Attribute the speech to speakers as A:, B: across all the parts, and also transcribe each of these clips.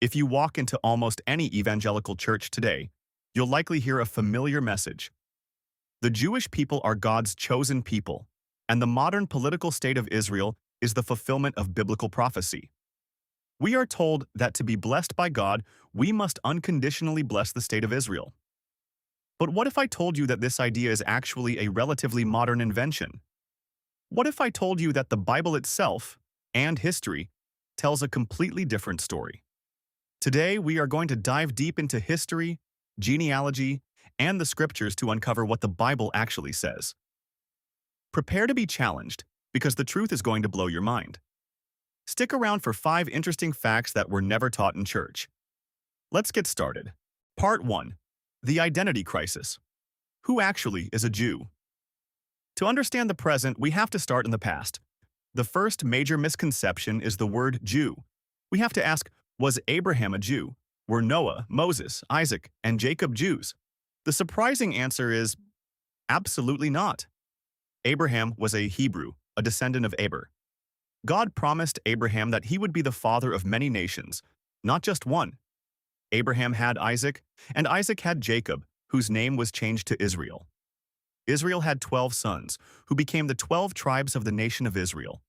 A: If you walk into almost any evangelical church today, you'll likely hear a familiar message. The Jewish people are God's chosen people, and the modern political state of Israel is the fulfillment of biblical prophecy. We are told that to be blessed by God, we must unconditionally bless the state of Israel. But what if I told you that this idea is actually a relatively modern invention? What if I told you that the Bible itself, and history, tells a completely different story? Today, we are going to dive deep into history, genealogy, and the scriptures to uncover what the Bible actually says. Prepare to be challenged, because the truth is going to blow your mind. Stick around for 5 interesting facts that were never taught in church. Let's get started. Part 1. The Identity Crisis. Who actually is a Jew? To understand the present, we have to start in the past. The first major misconception is the word Jew. We have to ask, was Abraham a Jew? Were Noah, Moses, Isaac, and Jacob Jews? The surprising answer is absolutely not. Abraham was a Hebrew, a descendant of Aber. God promised Abraham that he would be the father of many nations, not just one. Abraham had Isaac, and Isaac had Jacob, whose name was changed to Israel. Israel had 12 sons, who became the 12 tribes of the nation of Israel.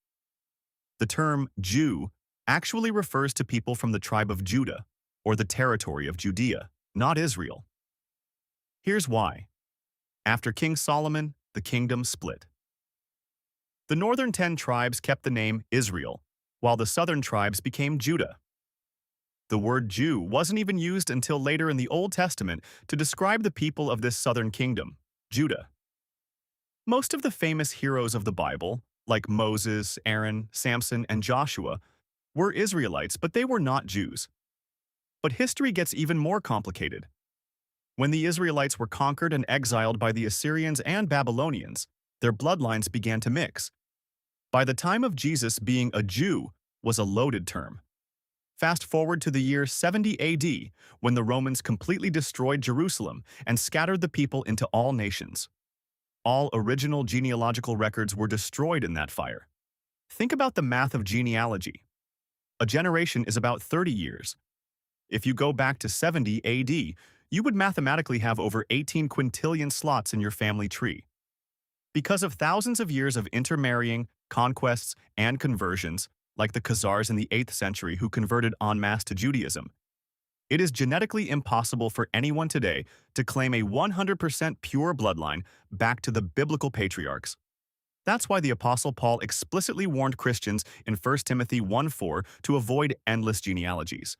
A: The term Jew actually refers to people from the tribe of Judah, or the territory of Judea, not Israel. Here's why. After King Solomon, the kingdom split. The northern 10 tribes kept the name Israel, while the southern tribes became Judah. The word Jew wasn't even used until later in the Old Testament to describe the people of this southern kingdom, Judah. Most of the famous heroes of the Bible, like Moses, Aaron, Samson, and Joshua, were Israelites, but they were not Jews. But history gets even more complicated. When the Israelites were conquered and exiled by the Assyrians and Babylonians, their bloodlines began to mix. By the time of Jesus, being a Jew was a loaded term. Fast forward to the year 70 AD, when the Romans completely destroyed Jerusalem and scattered the people into all nations. All original genealogical records were destroyed in that fire. Think about the math of genealogy. A generation is about 30 years. If you go back to 70 AD, you would mathematically have over 18 quintillion slots in your family tree. Because of thousands of years of intermarrying, conquests, and conversions, like the Khazars in the 8th century who converted en masse to Judaism, it is genetically impossible for anyone today to claim a 100% pure bloodline back to the biblical patriarchs. That's why the Apostle Paul explicitly warned Christians in 1 Timothy 1:4 to avoid endless genealogies.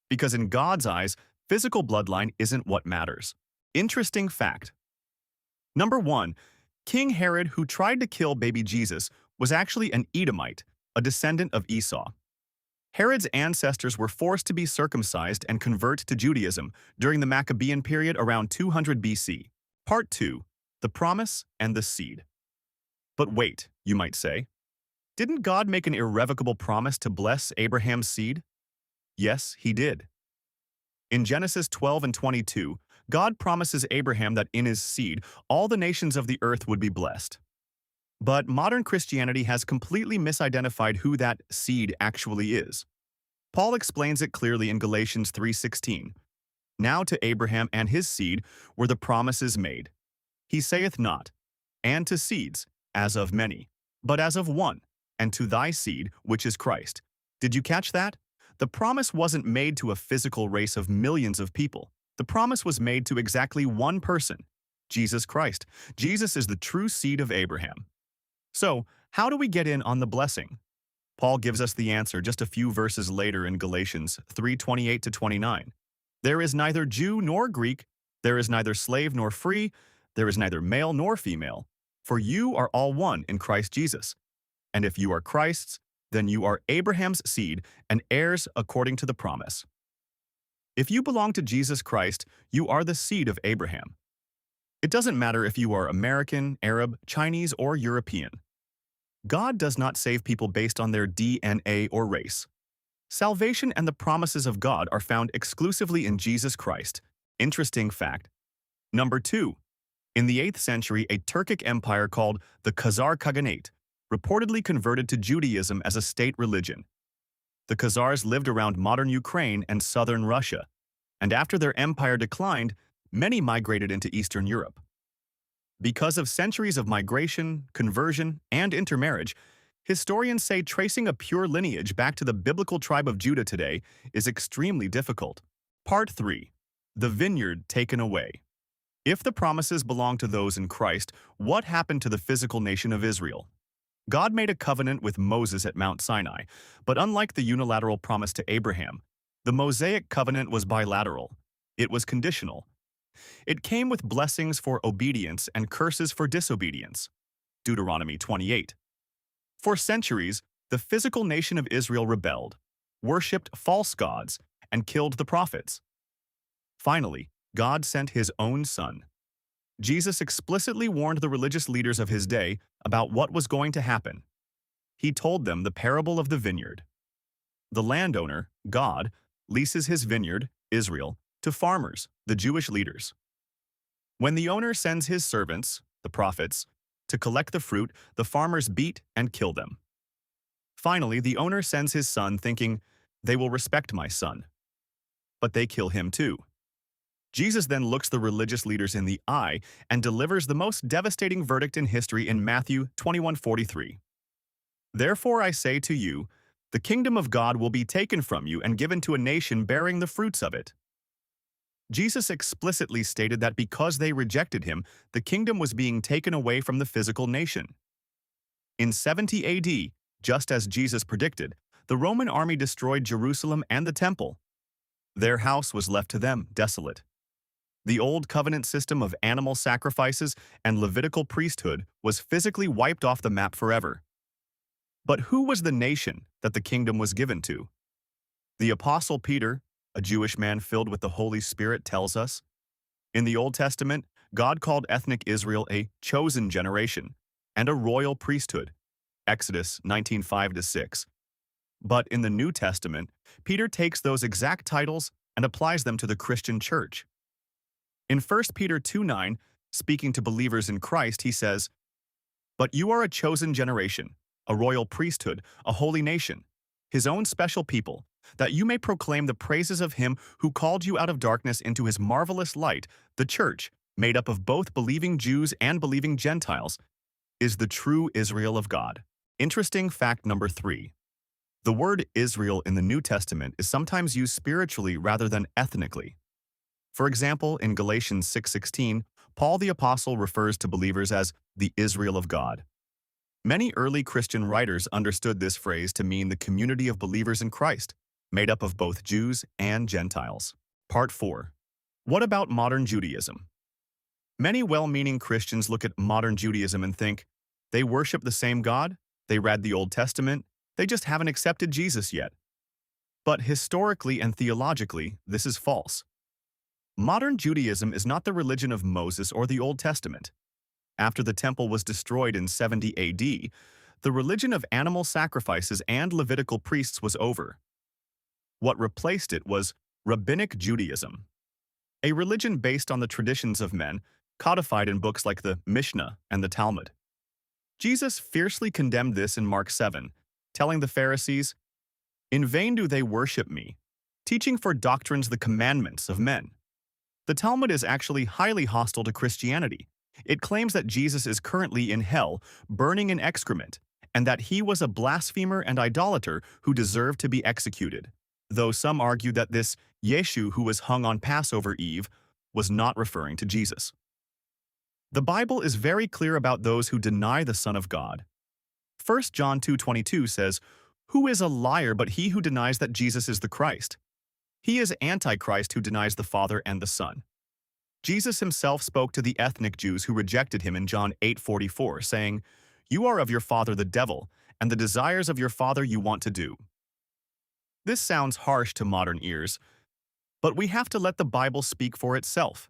A: Because in God's eyes, physical bloodline isn't what matters. Interesting fact. Number 1. King Herod, who tried to kill baby Jesus, was actually an Edomite, a descendant of Esau. Herod's ancestors were forced to be circumcised and convert to Judaism during the Maccabean period around 200 BC. Part 2. The Promise and the Seed. But wait, you might say. Didn't God make an irrevocable promise to bless Abraham's seed? Yes, he did. In Genesis 12 and 22, God promises Abraham that in his seed, all the nations of the earth would be blessed. But modern Christianity has completely misidentified who that seed actually is. Paul explains it clearly in Galatians 3:16. Now to Abraham and his seed were the promises made. He saith not, and to seeds, as of many, but as of one, and to thy seed, which is Christ. Did you catch that? The promise wasn't made to a physical race of millions of people. The promise was made to exactly one person, Jesus Christ. Jesus is the true seed of Abraham. So, how do we get in on the blessing? Paul gives us the answer just a few verses later in Galatians 3:28-29. There is neither Jew nor Greek, there is neither slave nor free, there is neither male nor female, for you are all one in Christ Jesus. And if you are Christ's, then you are Abraham's seed and heirs according to the promise. If you belong to Jesus Christ, you are the seed of Abraham. It doesn't matter if you are American, Arab, Chinese, or European. God does not save people based on their DNA or race. Salvation and the promises of God are found exclusively in Jesus Christ. Interesting fact. Number 2. In the 8th century, a Turkic empire called the Khazar Khaganate reportedly converted to Judaism as a state religion. The Khazars lived around modern Ukraine and southern Russia, and after their empire declined, many migrated into Eastern Europe. Because of centuries of migration, conversion, and intermarriage, historians say tracing a pure lineage back to the biblical tribe of Judah today is extremely difficult. Part 3. The Vineyard Taken Away. If the promises belong to those in Christ, what happened to the physical nation of Israel? God made a covenant with Moses at Mount Sinai, but unlike the unilateral promise to Abraham, the Mosaic covenant was bilateral. It was conditional. It came with blessings for obedience and curses for disobedience. Deuteronomy 28. For centuries, the physical nation of Israel rebelled, worshipped false gods, and killed the prophets. Finally, God sent his own Son. Jesus explicitly warned the religious leaders of his day about what was going to happen. He told them the parable of the vineyard. The landowner, God, leases his vineyard, Israel, to farmers, the Jewish leaders. When the owner sends his servants, the prophets, to collect the fruit, the farmers beat and kill them. Finally, the owner sends his son thinking, "They will respect my son." But they kill him too. Jesus then looks the religious leaders in the eye and delivers the most devastating verdict in history in Matthew 21:43. "Therefore I say to you, the kingdom of God will be taken from you and given to a nation bearing the fruits of it." Jesus explicitly stated that because they rejected him, the kingdom was being taken away from the physical nation. In 70 AD, just as Jesus predicted, the Roman army destroyed Jerusalem and the temple. Their house was left to them desolate. The old covenant system of animal sacrifices and Levitical priesthood was physically wiped off the map forever. But who was the nation that the kingdom was given to? The Apostle Peter, a Jewish man filled with the Holy Spirit, tells us, in the Old Testament, God called ethnic Israel a chosen generation and a royal priesthood, Exodus 19:5-6. But in the New Testament, Peter takes those exact titles and applies them to the Christian church. In 1 Peter 2:9, speaking to believers in Christ, he says, "But you are a chosen generation, a royal priesthood, a holy nation, his own special people, that you may proclaim the praises of him who called you out of darkness into his marvelous light." The church, made up of both believing Jews and believing Gentiles, is the true Israel of God. Interesting fact number 3. The word Israel in the New Testament is sometimes used spiritually rather than ethnically. For example, in Galatians 6:16, Paul the Apostle refers to believers as the Israel of God. Many early Christian writers understood this phrase to mean the community of believers in Christ, made up of both Jews and Gentiles. Part 4. What about modern Judaism? Many well-meaning Christians look at modern Judaism and think, they worship the same God, they read the Old Testament, they just haven't accepted Jesus yet. But historically and theologically, this is false. Modern Judaism is not the religion of Moses or the Old Testament. After the temple was destroyed in 70 AD, the religion of animal sacrifices and Levitical priests was over. What replaced it was Rabbinic Judaism, a religion based on the traditions of men, codified in books like the Mishnah and the Talmud. Jesus fiercely condemned this in Mark 7, telling the Pharisees, "In vain do they worship me, teaching for doctrines the commandments of men." The Talmud is actually highly hostile to Christianity. It claims that Jesus is currently in hell, burning in excrement, and that he was a blasphemer and idolater who deserved to be executed, though some argue that this Yeshu who was hung on Passover Eve was not referring to Jesus. The Bible is very clear about those who deny the Son of God. 1 John 2:22 says, "Who is a liar but he who denies that Jesus is the Christ? He is Antichrist who denies the Father and the Son." Jesus himself spoke to the ethnic Jews who rejected him in John 8:44, saying, "You are of your father the devil, and the desires of your father you want to do." This sounds harsh to modern ears, but we have to let the Bible speak for itself.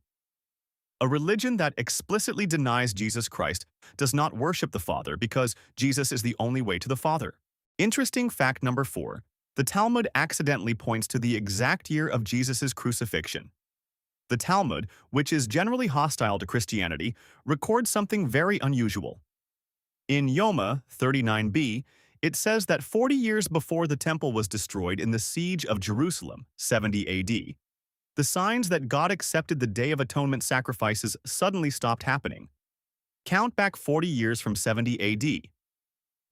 A: A religion that explicitly denies Jesus Christ does not worship the Father because Jesus is the only way to the Father. Interesting fact number 4. The Talmud accidentally points to the exact year of Jesus' crucifixion. The Talmud, which is generally hostile to Christianity, records something very unusual. In Yoma 39b, It says that 40 years before the temple was destroyed in the siege of Jerusalem, 70 AD, the signs that God accepted the Day of Atonement sacrifices suddenly stopped happening. Count back 40 years from 70 AD,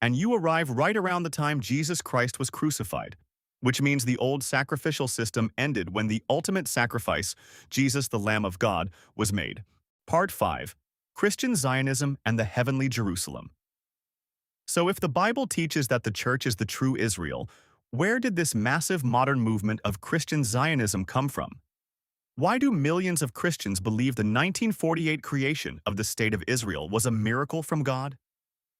A: and you arrive right around the time Jesus Christ was crucified, which means the old sacrificial system ended when the ultimate sacrifice, Jesus the Lamb of God, was made. Part 5. Christian Zionism and the Heavenly Jerusalem. So if the Bible teaches that the church is the true Israel, where did this massive modern movement of Christian Zionism come from? Why do millions of Christians believe the 1948 creation of the State of Israel was a miracle from God?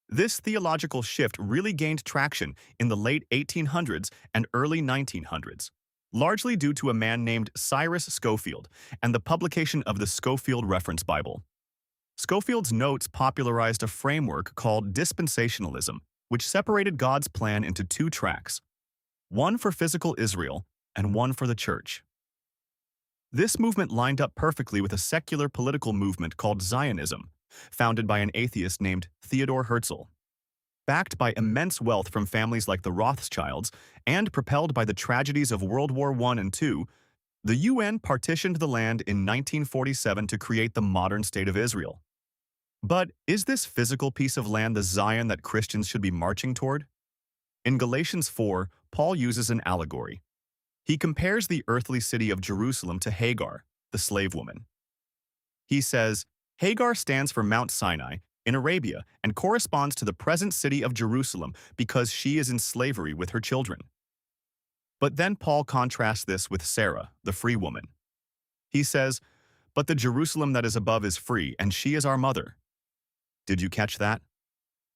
A: This theological shift really gained traction in the late 1800s and early 1900s, largely due to a man named Cyrus Scofield and the publication of the Scofield Reference Bible. Scofield's notes popularized a framework called Dispensationalism, which separated God's plan into two tracks, one for physical Israel and one for the church. This movement lined up perfectly with a secular political movement called Zionism, founded by an atheist named Theodor Herzl. Backed by immense wealth from families like the Rothschilds and propelled by the tragedies of World War I and II, the UN partitioned the land in 1947 to create the modern State of Israel. But is this physical piece of land the Zion that Christians should be marching toward? In Galatians 4, Paul uses an allegory. He compares the earthly city of Jerusalem to Hagar, the slave woman. He says, Hagar stands for Mount Sinai in Arabia and corresponds to the present city of Jerusalem because she is in slavery with her children. But then Paul contrasts this with Sarah, the free woman. He says, but the Jerusalem that is above is free, and she is our mother. Did you catch that?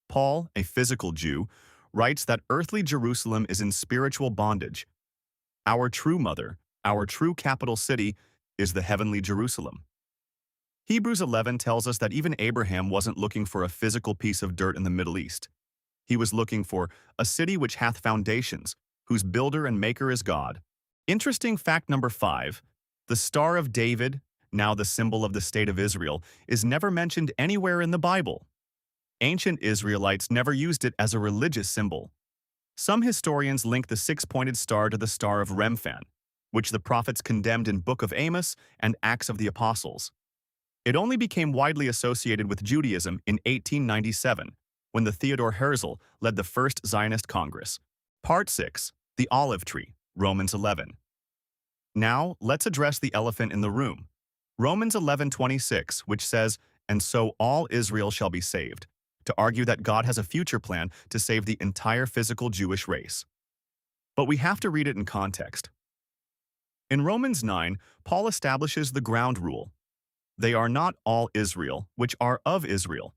A: Paul, a physical Jew, writes that earthly Jerusalem is in spiritual bondage. Our true mother, our true capital city, is the heavenly Jerusalem. Hebrews 11 tells us that even Abraham wasn't looking for a physical piece of dirt in the Middle East. He was looking for a city which hath foundations, whose builder and maker is God. Interesting fact number 5, the Star of David, now the symbol of the State of Israel, is never mentioned anywhere in the Bible. Ancient Israelites never used it as a religious symbol. Some historians link the six-pointed star to the Star of Remphan, which the prophets condemned in Book of Amos and Acts of the Apostles. It only became widely associated with Judaism in 1897, when the Theodor Herzl led the First Zionist Congress. Part 6. The Olive Tree, Romans 11. Now, let's address the elephant in the room. Romans 11:26, which says, and so all Israel shall be saved, to argue that God has a future plan to save the entire physical Jewish race. But we have to read it in context. In Romans 9, Paul establishes the ground rule. They are not all Israel, which are of Israel.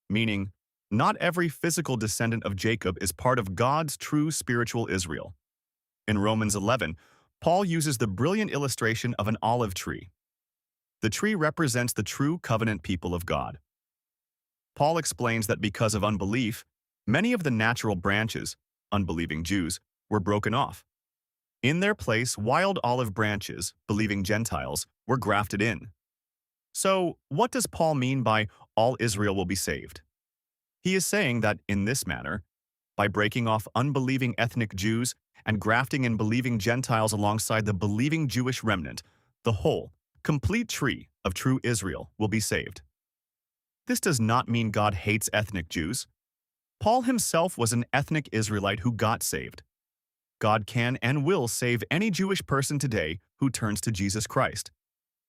A: Meaning, not every physical descendant of Jacob is part of God's true spiritual Israel. In Romans 11, Paul uses the brilliant illustration of an olive tree. The tree represents the true covenant people of God. Paul explains that because of unbelief, many of the natural branches, unbelieving Jews, were broken off. In their place, wild olive branches, believing Gentiles, were grafted in. So, what does Paul mean by all Israel will be saved? He is saying that in this manner, by breaking off unbelieving ethnic Jews and grafting in believing Gentiles alongside the believing Jewish remnant, the whole, complete tree of true Israel will be saved. This does not mean God hates ethnic Jews. Paul himself was an ethnic Israelite who got saved. God can and will save any Jewish person today who turns to Jesus Christ.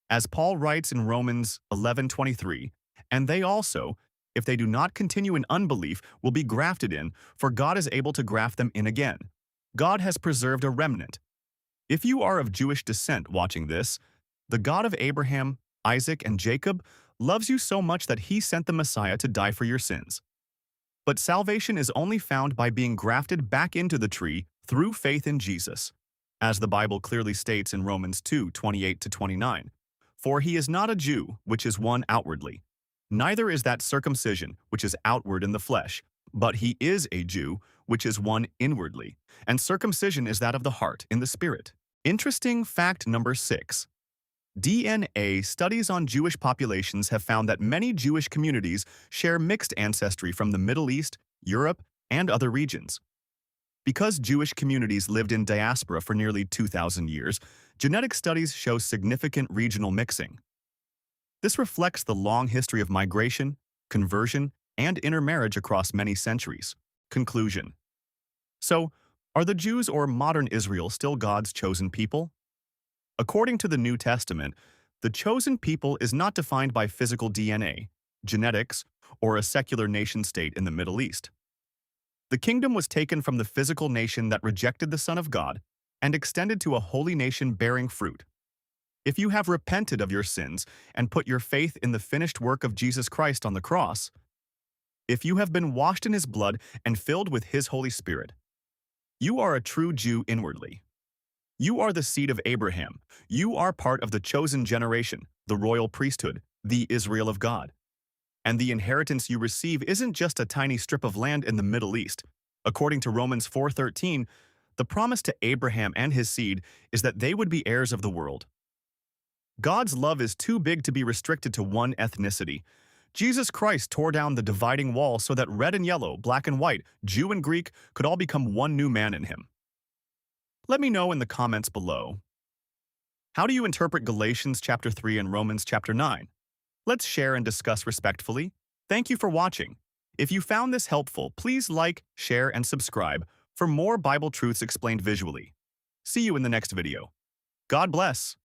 A: As Paul writes in Romans 11:23, and they also, if they do not continue in unbelief, will be grafted in, for God is able to graft them in again. God has preserved a remnant. If you are of Jewish descent watching this, the God of Abraham, Isaac, and Jacob loves you so much that he sent the Messiah to die for your sins. But salvation is only found by being grafted back into the tree through faith in Jesus, as the Bible clearly states in Romans 2:28-29. For he is not a Jew, which is one outwardly, neither is that circumcision, which is outward in the flesh, but he is a Jew, which is one inwardly, and circumcision is that of the heart, in the spirit. Interesting fact number 6. DNA studies on Jewish populations have found that many Jewish communities share mixed ancestry from the Middle East, Europe, and other regions. Because Jewish communities lived in diaspora for nearly 2,000 years, genetic studies show significant regional mixing. This reflects the long history of migration, conversion, and intermarriage across many centuries. Conclusion. So, are the Jews or modern Israel still God's chosen people? According to the New Testament, the chosen people is not defined by physical DNA, genetics, or a secular nation-state in the Middle East. The kingdom was taken from the physical nation that rejected the Son of God and extended to a holy nation bearing fruit. If you have repented of your sins and put your faith in the finished work of Jesus Christ on the cross, if you have been washed in His blood and filled with His Holy Spirit, you are a true Jew inwardly. You are the seed of Abraham. You are part of the chosen generation, the royal priesthood, the Israel of God. And the inheritance you receive isn't just a tiny strip of land in the Middle East. According to Romans 4:13, the promise to Abraham and his seed is that they would be heirs of the world. God's love is too big to be restricted to one ethnicity. Jesus Christ tore down the dividing wall so that red and yellow, black and white, Jew and Greek could all become one new man in Him. Let me know in the comments below. How do you interpret Galatians chapter 3 and Romans chapter 9? Let's share and discuss respectfully. Thank you for watching. If you found this helpful, please like, share, and subscribe for more Bible truths explained visually. See you in the next video. God bless.